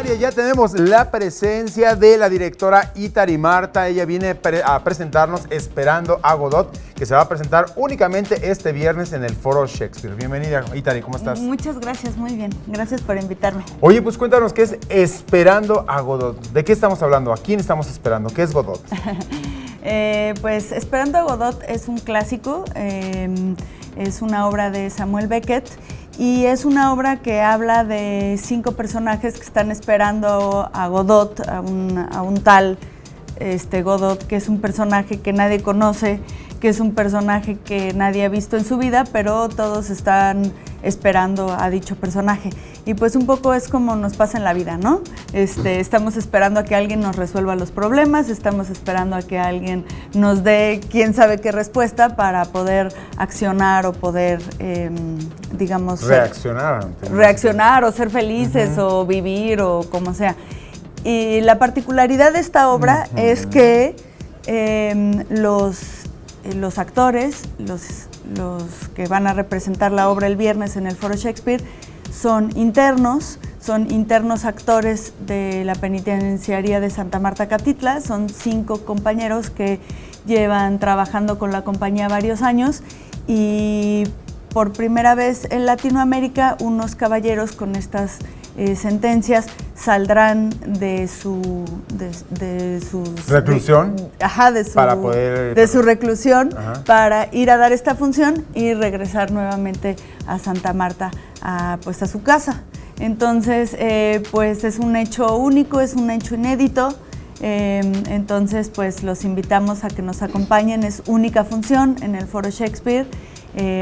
área ya tenemos la presencia de la directora Itari Marta. Ella viene a presentarnos Esperando a Godot, que se va a presentar únicamente este viernes en el Foro Shakespeare. Bienvenida, Itari, ¿cómo estás? Muchas gracias, muy bien. Gracias por invitarme. Oye, pues cuéntanos qué es Esperando a Godot. ¿De qué estamos hablando? ¿A quién estamos esperando? ¿Qué es Godot? Pues Esperando a Godot es un clásico, es una obra de Samuel Beckett. Y es una obra que habla de 5 personajes que están esperando a Godot, a un tal Godot, que es un personaje que nadie conoce, que es un personaje que nadie ha visto en su vida, pero todos están esperando a dicho personaje. Y pues un poco es como nos pasa en la vida, ¿no? Estamos esperando a que alguien nos resuelva los problemas, estamos esperando a que alguien nos dé quién sabe qué respuesta para poder accionar o poder, digamos... Reaccionar o ser felices o vivir o como sea. Y la particularidad de esta obra es que los actores, los que van a representar la obra el viernes en el Foro Shakespeare, son internos actores de la penitenciaría de Santa Marta Catitla. Son 5 compañeros que llevan trabajando con la compañía varios años y por primera vez en Latinoamérica unos caballeros con estas sentencias saldrán de su reclusión de su reclusión para ir a dar esta función y regresar nuevamente a Santa Marta a su casa. Entonces pues es un hecho único, es un hecho inédito. Entonces pues los invitamos a que nos acompañen. Es única función en el Foro Shakespeare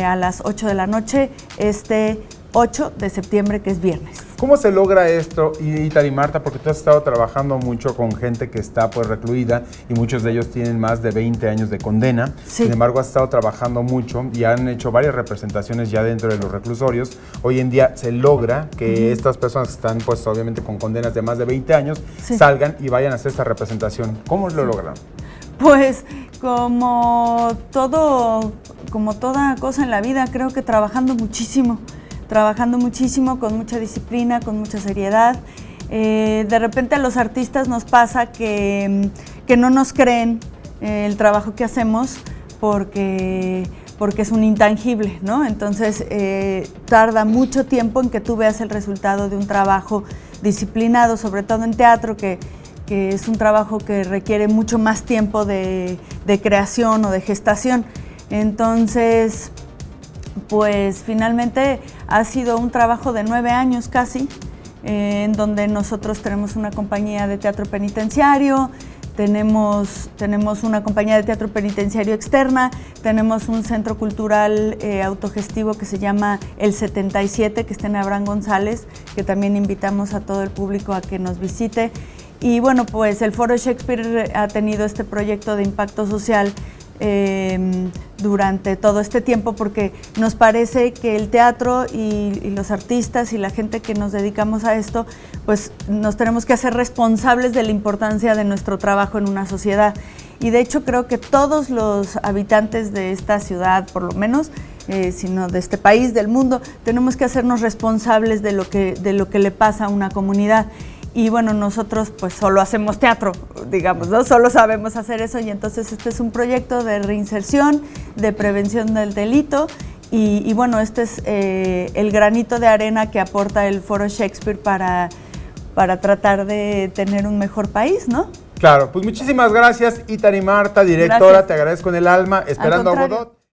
a las 8 de la noche este 8 de septiembre, que es viernes. ¿Cómo se logra esto, Itari Marta? Porque tú has estado trabajando mucho con gente que está pues recluida y muchos de ellos tienen más de 20 años de condena. Sí. Sin embargo, has estado trabajando mucho y han hecho varias representaciones ya dentro de los reclusorios. Hoy en día se logra que estas personas que están pues obviamente con condenas de más de 20 años salgan y vayan a hacer esta representación. ¿Cómo lo logran? Pues como toda cosa en la vida, creo que trabajando muchísimo, con mucha disciplina, con mucha seriedad. De repente a los artistas nos pasa que no nos creen el trabajo que hacemos porque es un intangible, ¿no? Entonces tarda mucho tiempo en que tú veas el resultado de un trabajo disciplinado, sobre todo en teatro, que es un trabajo que requiere mucho más tiempo de creación o de gestación. Entonces, pues finalmente ha sido un trabajo de 9 años casi, en donde nosotros tenemos una compañía de teatro penitenciario, tenemos una compañía de teatro penitenciario externa, tenemos un centro cultural autogestivo que se llama El 77, que está en Abraham González, que también invitamos a todo el público a que nos visite. Y bueno, pues el Foro Shakespeare ha tenido este proyecto de impacto social durante todo este tiempo, porque nos parece que el teatro y los artistas y la gente que nos dedicamos a esto, pues nos tenemos que hacer responsables de la importancia de nuestro trabajo en una sociedad. Y de hecho creo que todos los habitantes de esta ciudad, por lo menos, sino de este país, del mundo, tenemos que hacernos responsables de lo que le pasa a una comunidad. Y bueno, nosotros pues solo hacemos teatro, digamos, ¿no? Solo sabemos hacer eso, y entonces este es un proyecto de reinserción, de prevención del delito, y bueno, este es el granito de arena que aporta el Foro Shakespeare para tratar de tener un mejor país, ¿no? Claro, pues muchísimas gracias, Itari Marta, directora, gracias. Te agradezco en el alma, Esperando a Godot.